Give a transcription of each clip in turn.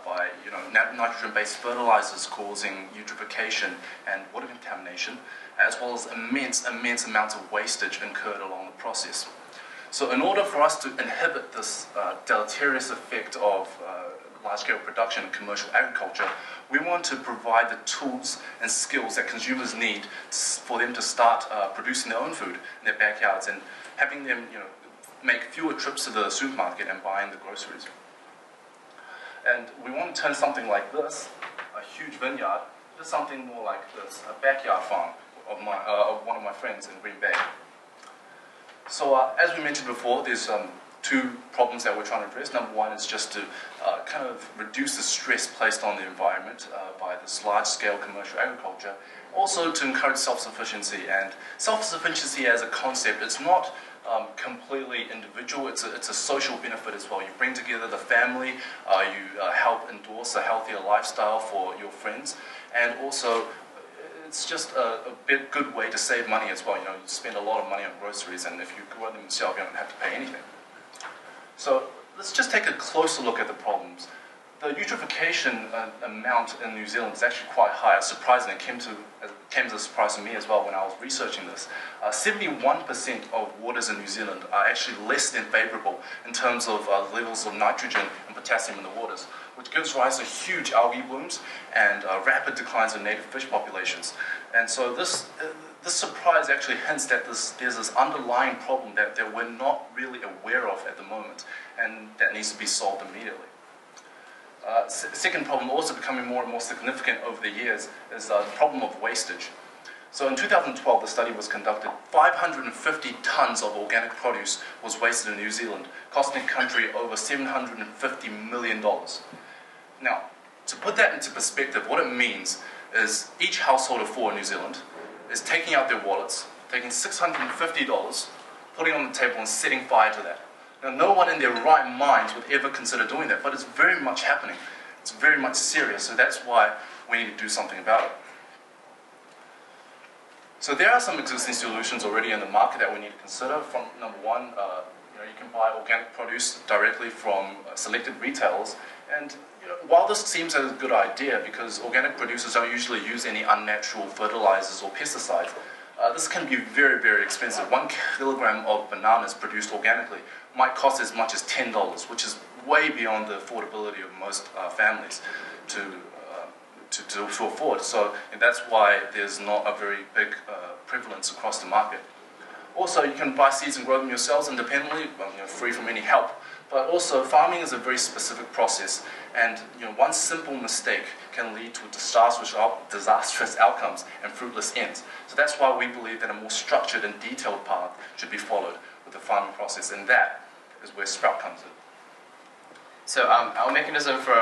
by nitrogen-based fertilizers causing eutrophication and water contamination, as well as immense amounts of wastage incurred along the process. So in order for us to inhibit this deleterious effect of large-scale production and commercial agriculture, we want to provide the tools and skills that consumers need for them to start producing their own food in their backyards and having them make fewer trips to the supermarket and buying the groceries. And we want to turn something like this, a huge vineyard, to something more like this, a backyard farm of one of my friends in Green Bay. So as we mentioned before, there's two problems that we're trying to address. Number one is just to kind of reduce the stress placed on the environment by this large-scale commercial agriculture. Also to encourage self-sufficiency. And self-sufficiency as a concept, it's not completely individual, it's a social benefit as well. You bring together the family, you help endorse a healthier lifestyle for your friends, and also it's just a good way to save money as well. You spend a lot of money on groceries, and if you grow them yourself, you don't have to pay anything. So let's just take a closer look at the problems. The eutrophication amount in New Zealand is actually quite high. It's surprising. It came as a surprise to me as well when I was researching this. 71% of waters in New Zealand are actually less than favorable in terms of levels of nitrogen and potassium in the waters, which gives rise to huge algae blooms and rapid declines in native fish populations. And so this surprise actually hints that there's this underlying problem that we're not really aware of at the moment, and that needs to be solved immediately. Second problem, also becoming more and more significant over the years, is the problem of wastage. So in 2012, the study was conducted. 550 tons of organic produce was wasted in New Zealand, costing the country over $750 million. Now, to put that into perspective, what it means is each household of 4 in New Zealand is taking out their wallets, taking $650, putting it on the table and setting fire to that. Now, no one in their right minds would ever consider doing that, but it's very much happening. It's very much serious, so that's why we need to do something about it. So there are some existing solutions already in the market that we need to consider. From number one, you can buy organic produce directly from selected retailers, and while this seems as a good idea because organic producers don't usually use any unnatural fertilizers or pesticides, this can be very, very expensive. 1 kilogram of bananas produced organically might cost as much as $10, which is way beyond the affordability of most families to afford. So that's why there's not a very big prevalence across the market. Also, you can buy seeds and grow them yourselves independently, free from any help. But also, farming is a very specific process, and one simple mistake can lead to disastrous outcomes and fruitless ends. So that's why we believe that a more structured and detailed path should be followed with the farming process, and that is where Sprout comes in. So our mechanism for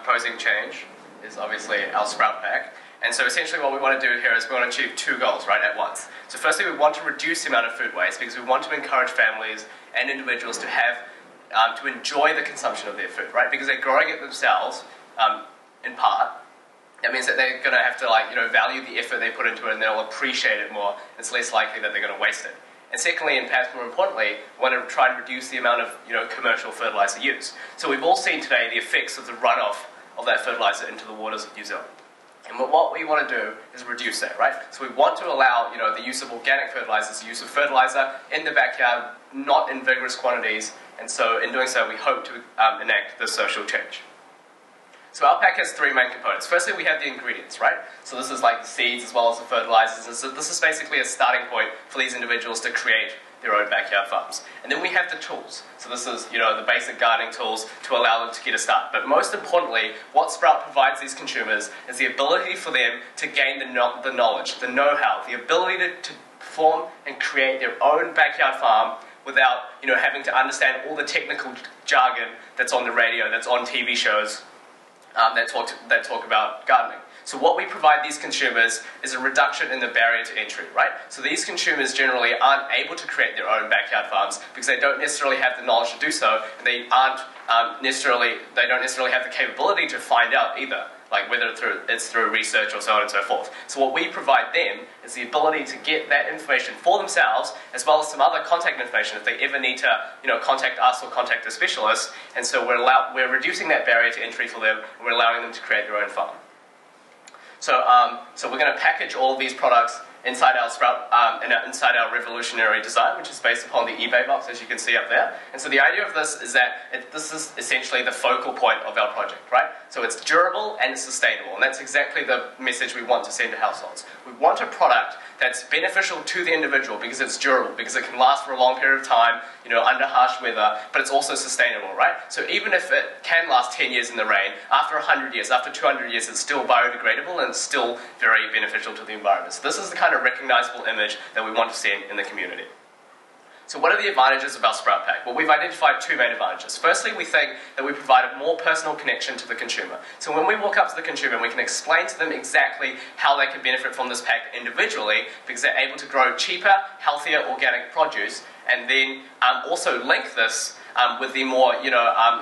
proposing change is obviously our Sprout Pack. And so essentially what we want to do here is we want to achieve 2 goals right at once. So firstly, we want to reduce the amount of food waste because we want to encourage families and individuals to have to enjoy the consumption of their food, right? Because they're growing it themselves, in part. That means that they're going to have to value the effort they put into it, and they'll appreciate it more. It's less likely that they're going to waste it. And secondly, and perhaps more importantly, we want to try and reduce the amount of commercial fertilizer use. So we've all seen today the effects of the runoff of that fertilizer into the waters of New Zealand. And what we want to do is reduce that, right? So we want to allow the use of organic fertilizers, the use of fertilizer in the backyard, not in vigorous quantities. And so in doing so, we hope to enact this social change. So our pack has 3 main components. Firstly, we have the ingredients, right? So this is like the seeds as well as the fertilizers. And so this is basically a starting point for these individuals to create their own backyard farms. And then we have the tools. So this is, the basic gardening tools to allow them to get a start. But most importantly, what Sprout provides these consumers is the ability for them to gain the knowledge, the know-how, the ability to form and create their own backyard farm without, having to understand all the technical jargon that's on the radio, that's on TV shows, that talk about gardening. So what we provide these consumers is a reduction in the barrier to entry, right? So these consumers generally aren't able to create their own backyard farms because they don't necessarily have the knowledge to do so, and they don't necessarily have the capability to find out either. like whether it's through research or so on and so forth. So what we provide them is the ability to get that information for themselves, as well as some other contact information if they ever need to, contact us or contact a specialist. And so we're reducing that barrier to entry for them, and we're allowing them to create their own farm. So we're going to package all of these products inside our Sprout, inside our revolutionary design, which is based upon the eBay box, as you can see up there. And so the idea of this is that this is essentially the focal point of our project, right? So it's durable and it's sustainable, and that's exactly the message we want to send to households. We want a product that's beneficial to the individual because it's durable, because it can last for a long period of time, under harsh weather, but it's also sustainable, right? So even if it can last 10 years in the rain, after 100 years, after 200 years, it's still biodegradable and it's still very beneficial to the environment. So this is the kind of recognizable image that we want to send in the community. So what are the advantages of our Sprout Pack? Well, we've identified two main advantages. Firstly, we think that we provide a more personal connection to the consumer. So when we walk up to the consumer, we can explain to them exactly how they can benefit from this pack individually, because they're able to grow cheaper, healthier, organic produce, and then also link this with the more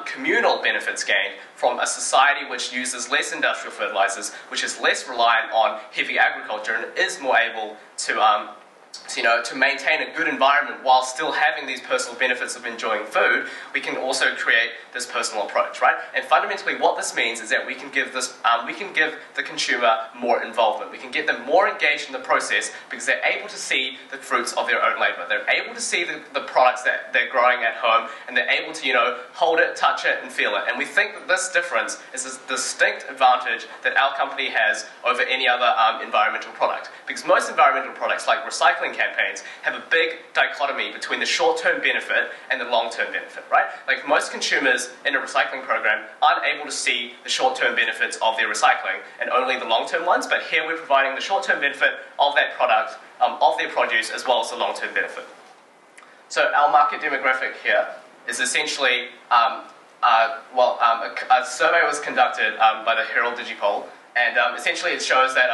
communal benefits gained from a society which uses less industrial fertilizers, which is less reliant on heavy agriculture, and is more able to maintain a good environment while still having these personal benefits of enjoying food. We can also create this personal approach, right? And fundamentally what this means is that we can give the consumer more involvement. We can get them more engaged in the process because they're able to see the fruits of their own labor. They're able to see the products that they're growing at home, and they're able to, hold it, touch it, and feel it. And we think that this difference is a distinct advantage that our company has over any other environmental product. Because most environmental products, like recycling campaigns, have a big dichotomy between the short-term benefit and the long-term benefit, right? Like most consumers in a recycling program aren't able to see the short-term benefits of their recycling and only the long-term ones, but here we're providing the short-term benefit of that product, of their produce, as well as the long-term benefit. So our market demographic here is essentially, a survey was conducted by the Herald Digipol, and essentially it shows that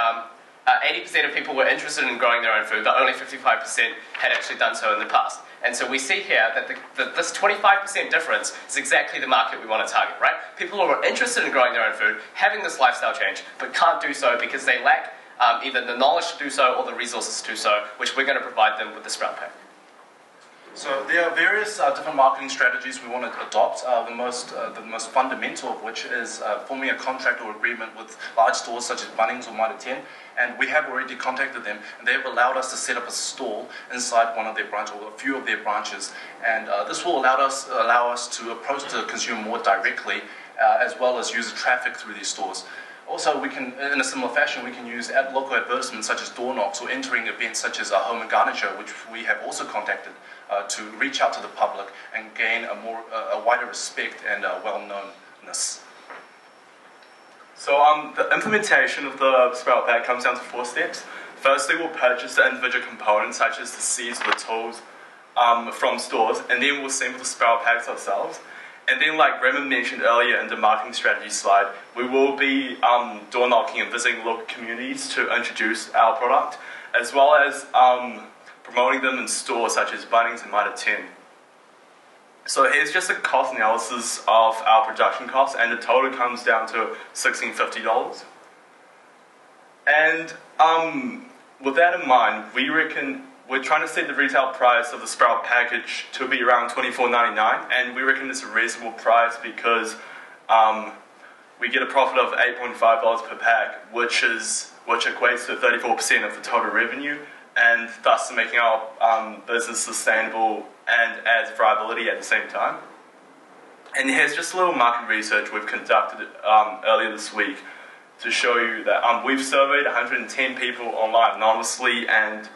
80% of people were interested in growing their own food, but only 55% had actually done so in the past. And so we see here that this 25% difference is exactly the market we want to target, right? People who are interested in growing their own food, having this lifestyle change, but can't do so because they lack either the knowledge to do so or the resources to do so, which we're going to provide them with the Sprout Pack. So there are various different marketing strategies we want to adopt, the most fundamental of which is forming a contract or agreement with large stores such as Bunnings or Mitre 10, and we have already contacted them, and they have allowed us to set up a stall inside one of their branches, or a few of their branches, and this will allow us to approach the consumer more directly, as well as use traffic through these stores. Also, we can, in a similar fashion, we can use local advertisements such as door knocks or entering events such as a home and garden show, which we have also contacted to reach out to the public and gain a wider respect and well-knownness. So the implementation of the Sprout Pack comes down to 4 steps. Firstly, we'll purchase the individual components such as the seeds or the tools from stores, and then we'll assemble the Sprout Packs ourselves. And then, like Raymond mentioned earlier in the marketing strategy slide, we will be door knocking and visiting local communities to introduce our product, as well as promoting them in stores such as Bunnings and Mitre 10. So here's just a cost analysis of our production costs, and the total comes down to $1,650. And with that in mind, we're trying to set the retail price of the Sprout package to be around $24.99, and we reckon it's a reasonable price because we get a profit of $8.5 per pack, which equates to 34% of the total revenue, and thus making our business sustainable and adds viability at the same time. And here's just a little market research we've conducted earlier this week to show you that we've surveyed 110 people online anonymously, and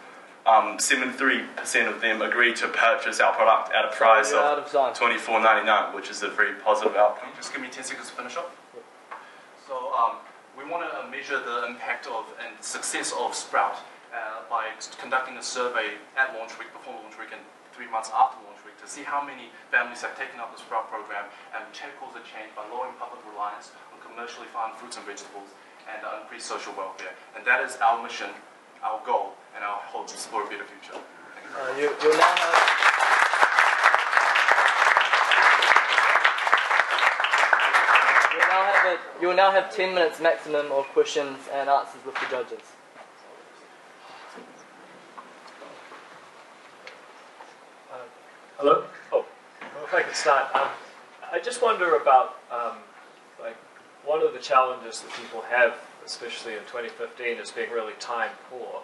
73% of them agreed to purchase our product at a price of $24.99, which is a very positive outcome. Just give me 10 seconds to finish up. So we want to measure the impact and success of Sprout by conducting a survey at launch week, before launch week, and 3 months after launch week to see how many families have taken up the Sprout program and check cause a change by lowering public reliance on commercially farmed fruits and vegetables and increase social welfare. And that is our mission, our goal, and our hopes for a better future. You'll now will now have 10 minutes maximum of questions and answers with the judges. Hello? Oh, well, if I could start. I just wonder about, like, one of the challenges that people have, especially in 2015, is being really time poor.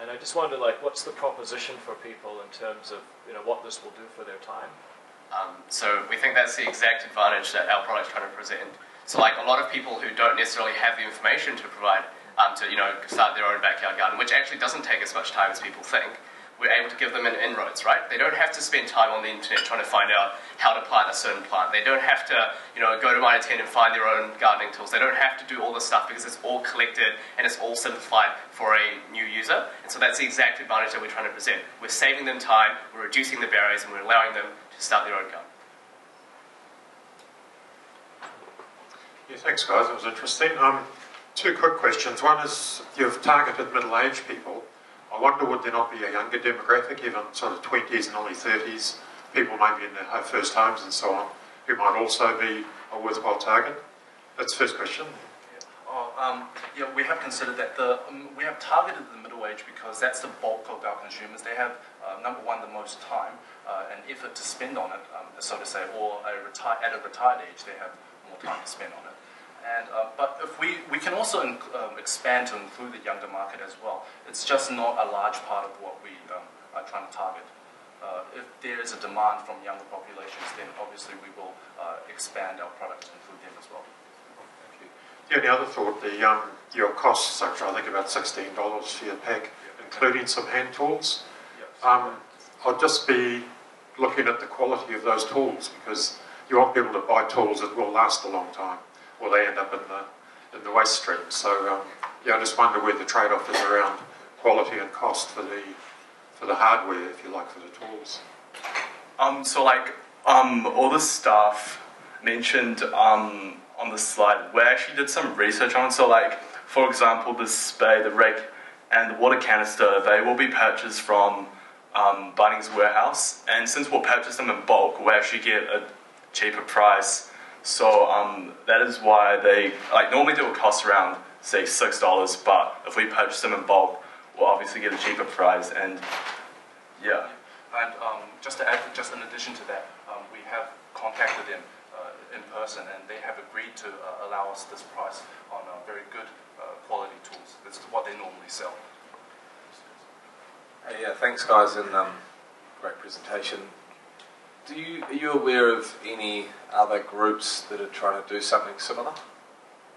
And I just wonder, like, what's the proposition for people in terms of, what this will do for their time? So we think that's the exact advantage that our product's trying to present. So like a lot of people who don't necessarily have the information to provide, to start their own backyard garden, which actually doesn't take as much time as people think, we're able to give them an inroads, right? They don't have to spend time on the internet trying to find out how to plant a certain plant. They don't have to, go to Mitre 10 and find their own gardening tools. They don't have to do all this stuff because it's all collected and it's all simplified for a new user. And so that's the exact advantage that we're trying to present. We're saving them time, we're reducing the barriers, and we're allowing them to start their own garden. Yeah, thanks guys, it was interesting. Two quick questions. One is, you've targeted middle-aged people. I wonder, would there not be a younger demographic, even sort of 20s and early 30s, people maybe in their first homes and so on, who might also be a worthwhile target? That's the first question. Yeah, we have considered that. We have targeted the middle age because that's the bulk of our consumers. They have, number one, the most time and effort to spend on it, so to say, or at a retired age, they have more time to spend on it. And, but if we can also expand to include the younger market as well. It's just not a large part of what we are trying to target. If there is a demand from younger populations, then obviously we will expand our product to include them as well. Thank you. The only other thought, your cost structure, I think about $16 for your pack, including some hand tools. I'll just be looking at the quality of those tools, because you want people to buy tools that will last a long time, or they end up in the waste stream. So I just wonder where the trade-off is around quality and cost for the hardware, if you like, for the tools. All the staff mentioned on the slide, we actually did some research on it. So like, for example, the spade, the rake, and the water canister, they will be purchased from Bunnings Warehouse. And since we'll purchase them in bulk, we'll actually get a cheaper price. So that is why normally they would cost around, say, $6, but if we purchase them in bulk, we'll obviously get a cheaper price. And yeah. And just to add, just in addition to that, we have contacted them in person, and they have agreed to allow us this price on very good quality tools. That's what they normally sell. Hey, yeah, thanks guys, and great presentation. Are you aware of any other groups that are trying to do something similar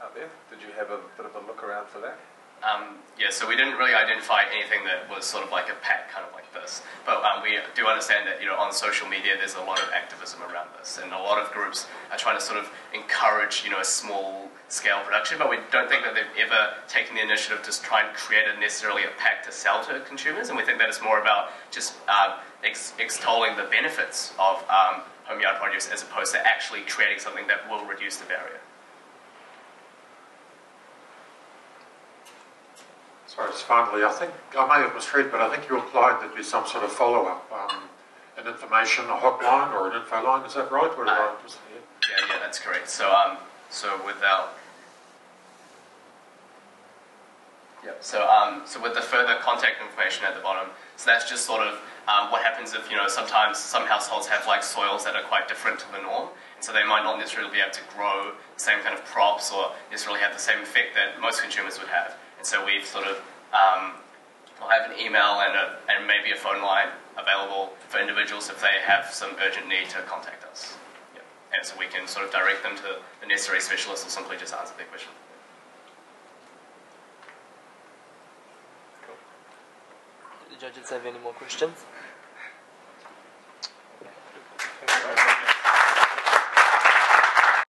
out there? Did you have a bit of a look around for that? Yeah, so we didn't really identify anything that was sort of like a pack kind of like this. But we do understand that, on social media there's a lot of activism around this, and a lot of groups are trying to sort of encourage, a small scale production, but we don't think that they've ever taken the initiative to try and create necessarily a pack to sell to consumers, and we think that it's more about just extolling the benefits of home yard produce as opposed to actually creating something that will reduce the barrier. Sorry, just finally, I think, I may have misread, but I think you implied there'd be some sort of follow-up, an information, a hotline or an info line, is that right? Or yeah, that's correct. So with the further contact information at the bottom, so that's just sort of what happens if, sometimes some households have like soils that are quite different to the norm, and so they might not necessarily be able to grow the same kind of crops or necessarily have the same effect that most consumers would have. And so we've sort of we'll have an email and maybe a phone line available for individuals if they have some urgent need to contact us. Yeah. And so we can sort of direct them to the necessary specialist or simply just answer their question. Do the judges have any more questions?